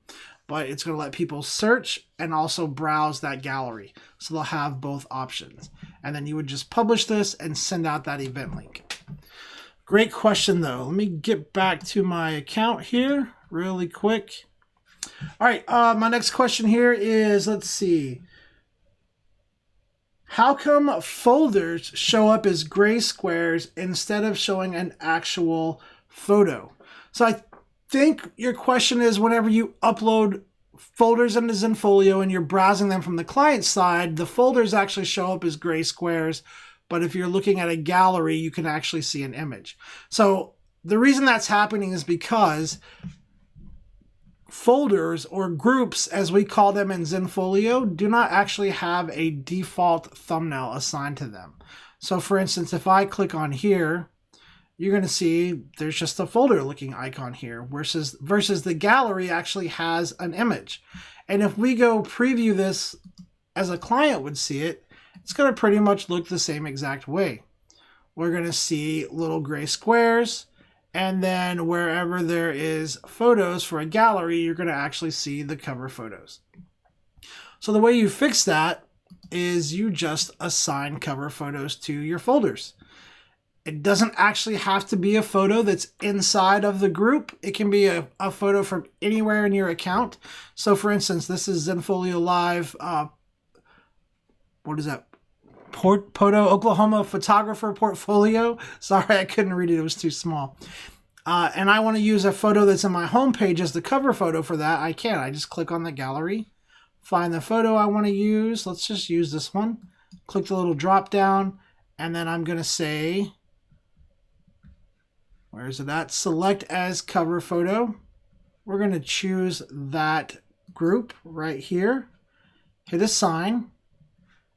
But it's going to let people search and also browse that gallery. So they'll have both options. And then you would just publish this and send out that event link. Great question though. Let me get back to my account here really quick. All right, my next question here is, let's see. How come folders show up as gray squares instead of showing an actual photo? So I think your question is whenever you upload folders into Zenfolio and you're browsing them from the client side, the folders actually show up as gray squares. But if you're looking at a gallery, you can actually see an image. So the reason that's happening is because folders or groups, as we call them in Zenfolio, do not actually have a default thumbnail assigned to them. So for instance, if I click on here, you're going to see there's just a folder looking icon here versus the gallery actually has an image. And if we go preview this as a client would see it, it's going to pretty much look the same exact way. We're going to see little gray squares. And then wherever there is photos for a gallery, you're going to actually see the cover photos. So the way you fix that is you just assign cover photos to your folders. It doesn't actually have to be a photo that's inside of the group. It can be a photo from anywhere in your account. So for instance, this is Zenfolio Live. What is that? Poto, Oklahoma photographer portfolio. Sorry, I couldn't read it. It was too small. And I want to use a photo that's in my home page as the cover photo for that. I can. I just click on the gallery, find the photo I want to use. Let's just use this one. Click the little drop down, and then I'm going to say, where is it at? Select as cover photo. We're going to choose that group right here. Hit assign.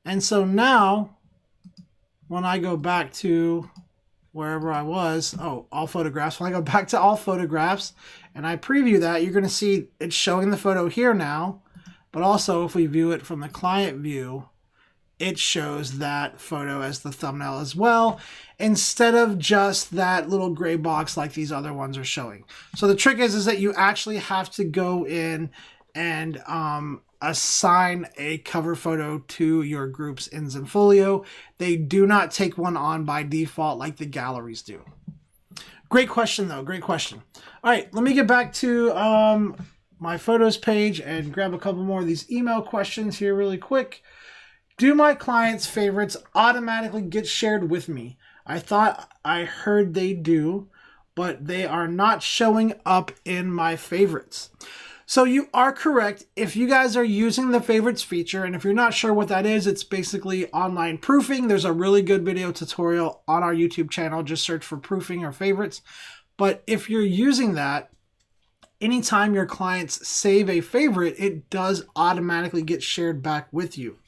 And so now, when I go back to wherever I was, all photographs, when I go back to all photographs and I preview that, you're going to see it's showing the photo here now. But also, if we view it from the client view, it shows that photo as the thumbnail as well, instead of just that little gray box like these other ones are showing. So the trick is that you actually have to go in and assign a cover photo to your groups in Zenfolio. They do not take one on by default like the galleries do. Great question, though. Great question. All right, let me get back to my photos page and grab a couple more of these email questions here really quick. Do my clients' favorites automatically get shared with me? I thought I heard they do, but they are not showing up in my favorites. So you are correct. If you guys are using the favorites feature, and if you're not sure what that is, it's basically online proofing. There's a really good video tutorial on our YouTube channel. Just search for proofing or favorites. But if you're using that, anytime your clients save a favorite, it does automatically get shared back with you.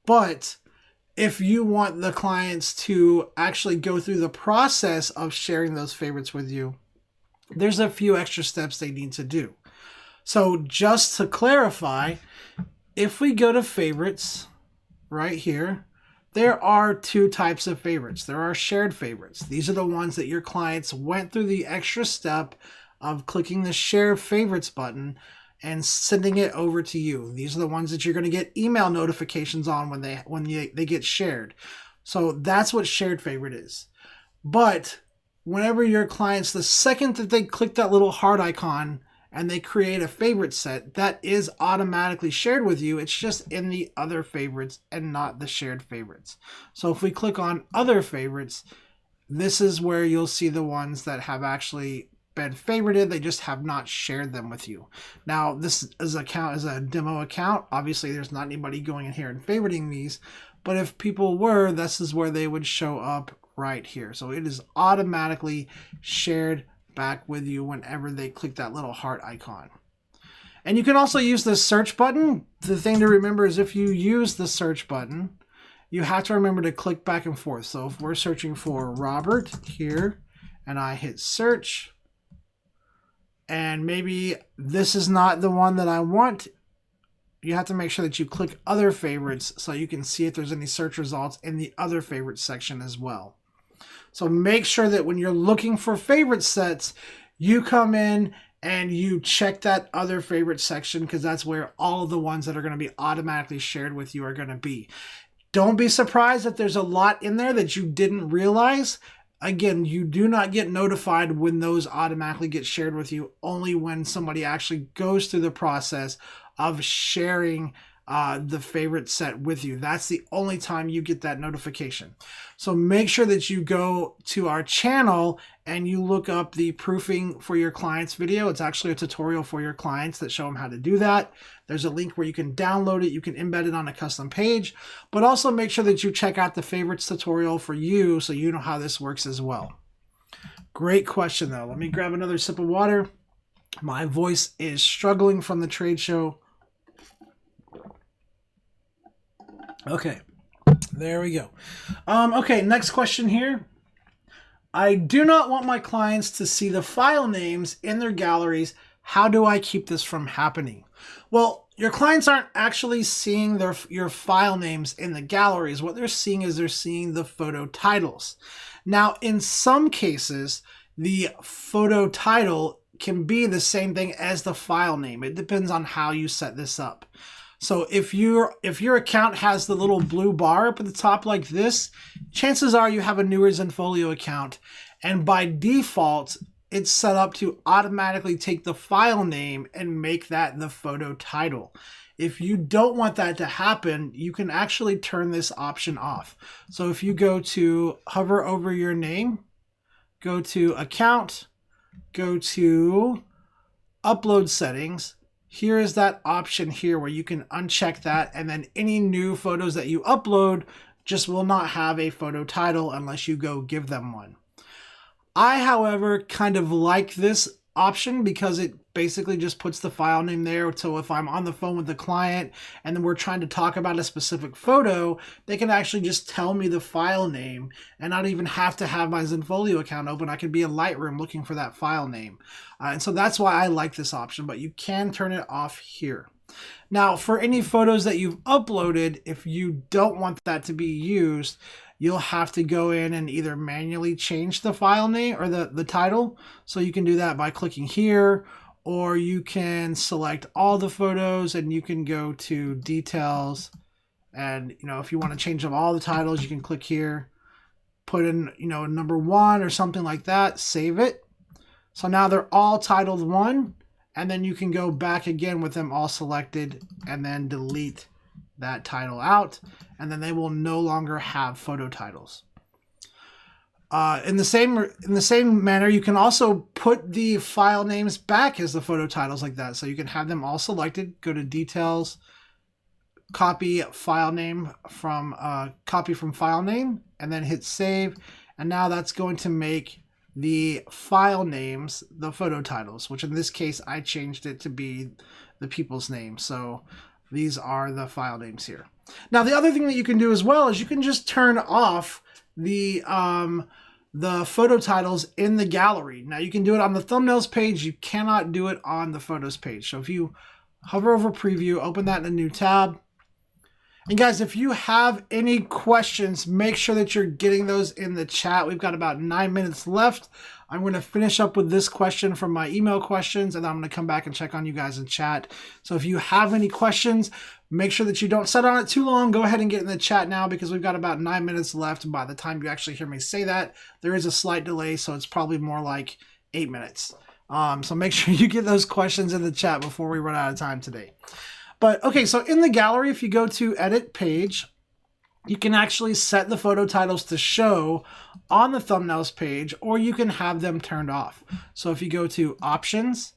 But if you want the clients to actually go through the process of sharing those favorites with you, there's a few extra steps they need to do. So just to clarify, if we go to favorites right here, there are two types of favorites. There are shared favorites. These are the ones that your clients went through the extra step of clicking the share favorites button and sending it over to you. These are the ones that you're going to get email notifications on when they get shared. So that's what shared favorite is. But whenever your clients, the second that they click that little heart icon and they create a favorite set, that is automatically shared with you. It's just in the other favorites and not the shared favorites. So if we click on other favorites, this is where you'll see the ones that have actually been favorited. They just have not shared them with you. Now, this is a demo account. Obviously, there's not anybody going in here and favoriting these, but if people were, this is where they would show up right here. So it is automatically shared back with you whenever they click that little heart icon. And you can also use the search button. The thing to remember is if you use the search button, you have to remember to click back and forth. So if we're searching for Robert here and I hit search, and maybe this is not the one that I want, you have to make sure that you click other favorites so you can see if there's any search results in the other favorites section as well. So make sure that when you're looking for favorite sets, you come in and you check that other favorite section, because that's where all of the ones that are going to be automatically shared with you are going to be. Don't be surprised if there's a lot in there that you didn't realize. Again, you do not get notified when those automatically get shared with you, only when somebody actually goes through the process of sharing the favorite set with you. That's the only time you get that notification. So make sure that you go to our channel and you look up the proofing for your clients video. It's actually a tutorial for your clients that show them how to do that. There's a link where you can download it. You can embed it on a custom page, but also make sure that you check out the favorites tutorial for you so you know how this works as well. Great question though. Let me grab another sip of water. My voice is struggling from the trade show. Okay, there we go. Okay, next question here. I do not want my clients to see the file names in their galleries. How do I keep this from happening? Well, your clients aren't actually seeing your file names in the galleries. What they're seeing is they're seeing the photo titles. Now, in some cases, the photo title can be the same thing as the file name. It depends on how you set this up. So if your account has the little blue bar up at the top like this, chances are you have a newer Zenfolio account, and by default, it's set up to automatically take the file name and make that the photo title. If you don't want that to happen, you can actually turn this option off. So if you go to hover over your name, go to account, go to upload settings, here is that option here where you can uncheck that, and then any new photos that you upload just will not have a photo title unless you go give them one. I, however, kind of like this option because it basically just puts the file name there. So if I'm on the phone with the client and then we're trying to talk about a specific photo, they can actually just tell me the file name and not even have to have my Zenfolio account open. I could be in Lightroom looking for that file name. And so that's why I like this option, but you can turn it off here. Now, for any photos that you've uploaded, if you don't want that to be used, you'll have to go in and either manually change the file name or the title. So you can do that by clicking here, or you can select all the photos and you can go to details. And, if you want to change up all the titles, you can click here, put in, number 1 or something like that, save it. So now they're all titled 1. And then you can go back again with them all selected and then delete that title out. And then they will no longer have photo titles. In the same manner, you can also put the file names back as the photo titles like that. So you can have them all selected, go to details, copy file name from copy from file name, and then hit save. And now that's going to make the file names the photo titles, which in this case I changed it to be the people's name. So these are the file names here. Now the other thing that you can do as well is you can just turn off the photo titles in the gallery. Now you can do it on the thumbnails page. You cannot do it on the photos page. So if you hover over preview, open that in a new tab. And guys, if you have any questions, make sure that you're getting those in the chat. We've got about 9 minutes left. I'm going to finish up with this question from my email questions, and then I'm going to come back and check on you guys in chat. So if you have any questions, make sure that you don't sit on it too long. Go ahead and get in the chat now because we've got about 9 minutes left. And by the time you actually hear me say that, there is a slight delay, so it's probably more like 8 minutes. So make sure you get those questions in the chat before we run out of time today. But okay, so in the gallery, if you go to edit page, you can actually set the photo titles to show on the thumbnails page, or you can have them turned off. So if you go to options,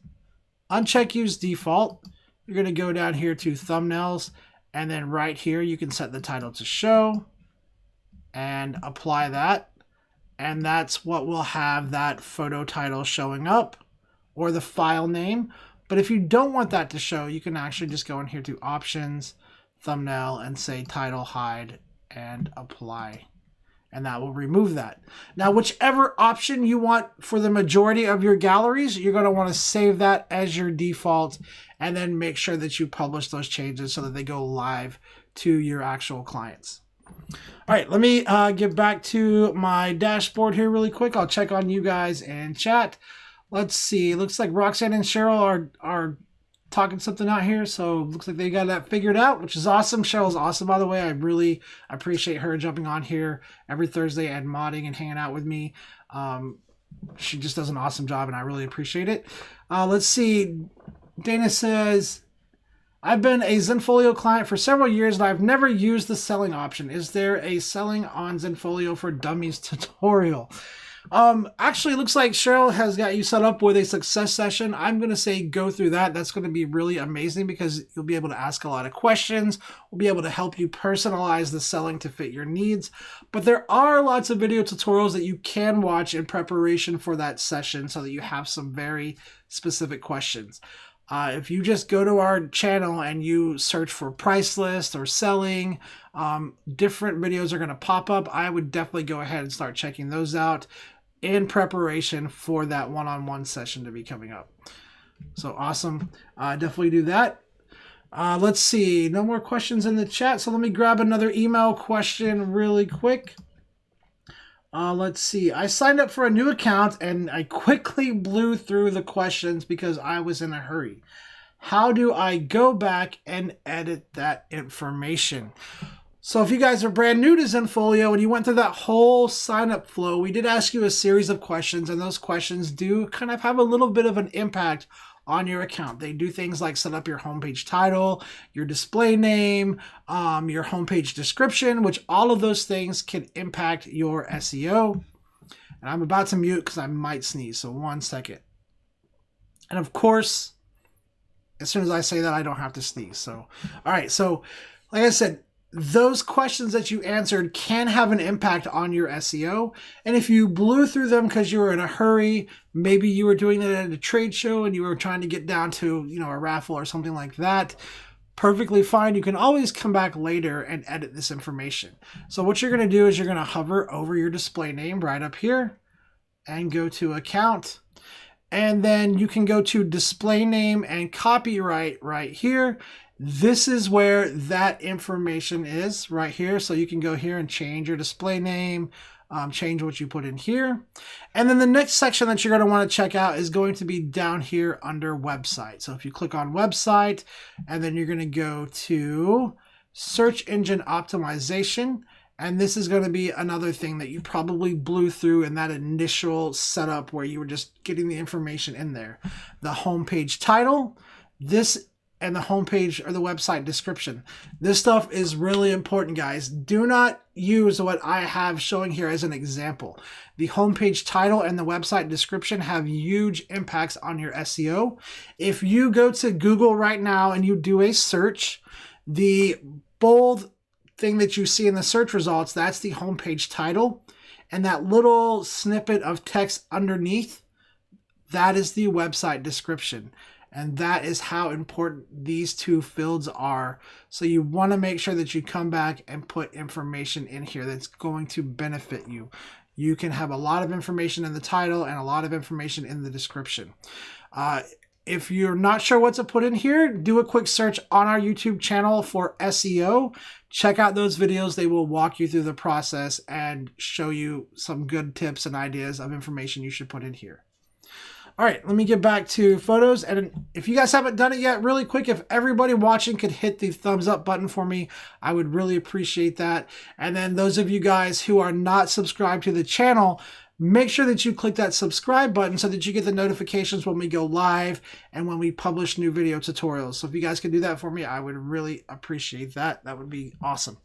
uncheck use default, you're going to go down here to thumbnails, and then right here, you can set the title to show and apply that. And that's what will have that photo title showing up, or the file name. But if you don't want that to show, you can actually just go in here to options, thumbnail, and say title hide and apply. And that will remove that. Now, whichever option you want for the majority of your galleries, you're going to want to save that as your default and then make sure that you publish those changes so that they go live to your actual clients. All right, let me get back to my dashboard here really quick. I'll check on you guys in chat. Let's see. Looks like Roxanne and Cheryl are talking something out here. So looks like they got that figured out, which is awesome. Cheryl's awesome, by the way. I really appreciate her jumping on here every Thursday and modding and hanging out with me. She just does an awesome job, and I really appreciate it. Let's see. Dana says, I've been a Zenfolio client for several years, and I've never used the selling option. Is there a selling on Zenfolio for Dummies tutorial? Actually, it looks like Cheryl has got you set up with a success session. I'm going to say go through that. That's going to be really amazing because you'll be able to ask a lot of questions. We'll be able to help you personalize the selling to fit your needs. But there are lots of video tutorials that you can watch in preparation for that session so that you have some very specific questions. If you just go to our channel and you search for price list or selling, different videos are going to pop up. I would definitely go ahead and start checking those out in preparation for that one-on-one session to be coming up. So awesome. Definitely do that. Let's see. No more questions in the chat. So let me grab another email question really quick. Let's see. I signed up for a new account and I quickly blew through the questions because I was in a hurry. How do I go back and edit that information? So if you guys are brand new to Zenfolio and you went through that whole sign up flow, we did ask you a series of questions, and those questions do kind of have a little bit of an impact on your account. They do things like set up your homepage title, your display name, your homepage description, which all of those things can impact your SEO. And I'm about to mute because I might sneeze, so 1 second. And of course, as soon as I say that, I don't have to sneeze. So, all right. So, like I said, those questions that you answered can have an impact on your SEO. And if you blew through them because you were in a hurry, maybe you were doing it at a trade show and you were trying to get down to, a raffle or something like that, perfectly fine. You can always come back later and edit this information. So what you're going to do is you're going to hover over your display name right up here and go to account. And then you can go to display name and copyright right here. This is where that information is right here. So you can go here and change your display name, change what you put in here. And then the next section that you're going to want to check out is going to be down here under website. So if you click on website, and then you're going to go to search engine optimization. And this is going to be another thing that you probably blew through in that initial setup where you were just getting the information in there. The homepage title, and the homepage or the website description. This stuff is really important, guys. Do not use what I have showing here as an example. The homepage title and the website description have huge impacts on your SEO. If you go to Google right now and you do a search, the bold thing that you see in the search results, that's the homepage title. And that little snippet of text underneath, that is the website description. And that is how important these two fields are. So you want to make sure that you come back and put information in here that's going to benefit you. You can have a lot of information in the title and a lot of information in the description. If you're not sure what to put in here, do a quick search on our YouTube channel for SEO. Check out those videos. They will walk you through the process and show you some good tips and ideas of information you should put in here. All right, let me get back to photos. And if you guys haven't done it yet, really quick, if everybody watching could hit the thumbs up button for me, I would really appreciate that. And then those of you guys who are not subscribed to the channel, make sure that you click that subscribe button so that you get the notifications when we go live and when we publish new video tutorials. So if you guys could do that for me, I would really appreciate that. That would be awesome.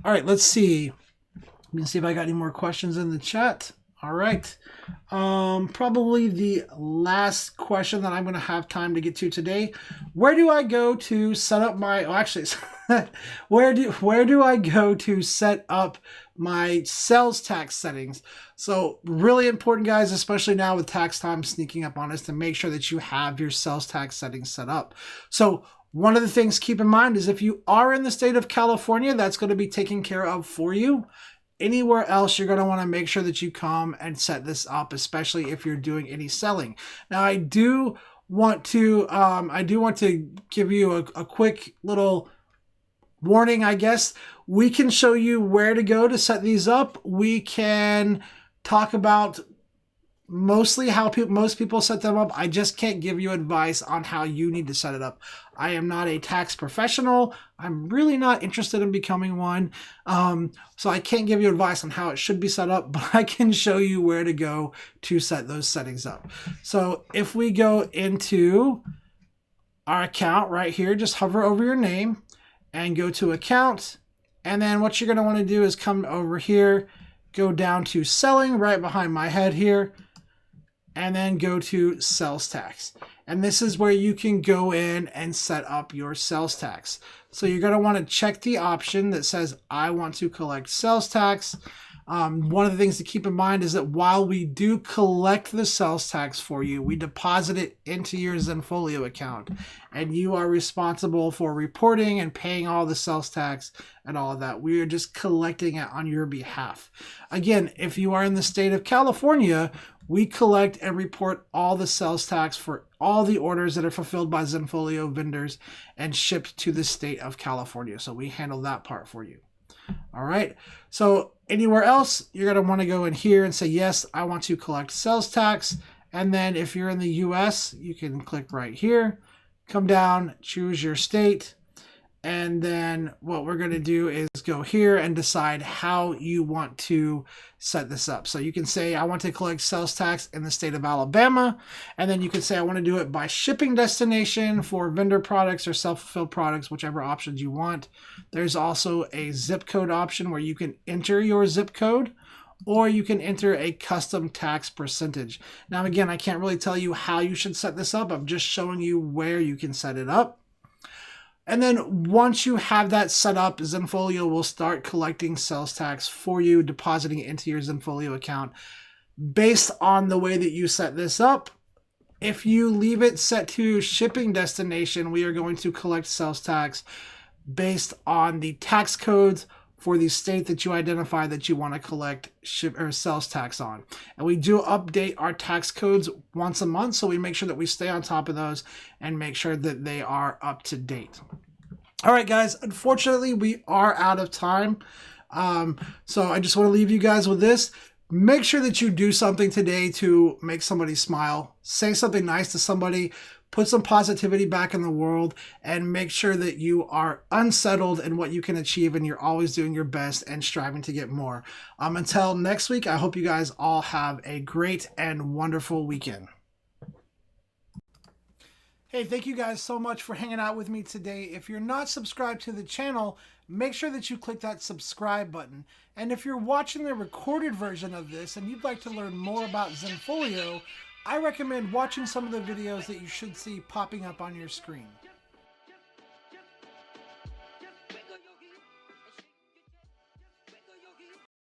All right, let's see. Let me see if I got any more questions in the chat. All right. Probably the last question that I'm going to have time to get to today. Where do I go to set up my, where do I go to set up my sales tax settings? So really important, guys, especially now with tax time sneaking up on us, to make sure that you have your sales tax settings set up. So one of the things to keep in mind is if you are in the state of California, that's going to be taken care of for you. Anywhere else, you're going to want to make sure that you come and set this up, especially if you're doing any selling. Now, I do want to give you a quick little warning, I guess. We can show you where to go to set these up. We can talk about mostly how most people set them up. I just can't give you advice on how you need to set it up. I am not a tax professional. I'm really not interested in becoming one. So I can't give you advice on how it should be set up, but I can show you where to go to set those settings up. So if we go into our account right here, just hover over your name and go to account. And then what you're going to want to do is come over here, go down to selling right behind my head here, and then go to sales tax. And this is where you can go in and set up your sales tax. So you're going to want to check the option that says, I want to collect sales tax. One of the things to keep in mind is that while we do collect the sales tax for you, we deposit it into your Zenfolio account, and you are responsible for reporting and paying all the sales tax and all of that. We are just collecting it on your behalf. Again, if you are in the state of California, we collect and report all the sales tax for all the orders that are fulfilled by Zenfolio vendors and shipped to the state of California. So we handle that part for you. All right. So anywhere else, you're going to want to go in here and say, yes, I want to collect sales tax. And then if you're in the US, you can click right here, come down, choose your state. And then what we're going to do is go here and decide how you want to set this up. So you can say, I want to collect sales tax in the state of Alabama. And then you can say, I want to do it by shipping destination for vendor products or self-fulfilled products, whichever options you want. There's also a zip code option where you can enter your zip code, or you can enter a custom tax percentage. Now, again, I can't really tell you how you should set this up. I'm just showing you where you can set it up. And then once you have that set up, Zenfolio will start collecting sales tax for you, depositing it into your Zenfolio account based on the way that you set this up. If you leave it set to shipping destination, we are going to collect sales tax based on the tax codes for the state that you identify that you want to collect sales tax on. And we do update our tax codes once a month, so we make sure that we stay on top of those and make sure that they are up to date. All right, guys, unfortunately, we are out of time. So I just want to leave you guys with this. Make sure that you do something today to make somebody smile. Say something nice to somebody. Put some positivity back in the world, and make sure that you are unsettled in what you can achieve and you're always doing your best and striving to get more. Until next week, I hope you guys all have a great and wonderful weekend. Hey, thank you guys so much for hanging out with me today. If you're not subscribed to the channel, make sure that you click that subscribe button. And if you're watching the recorded version of this and you'd like to learn more about Zenfolio, I recommend watching some of the videos that you should see popping up on your screen.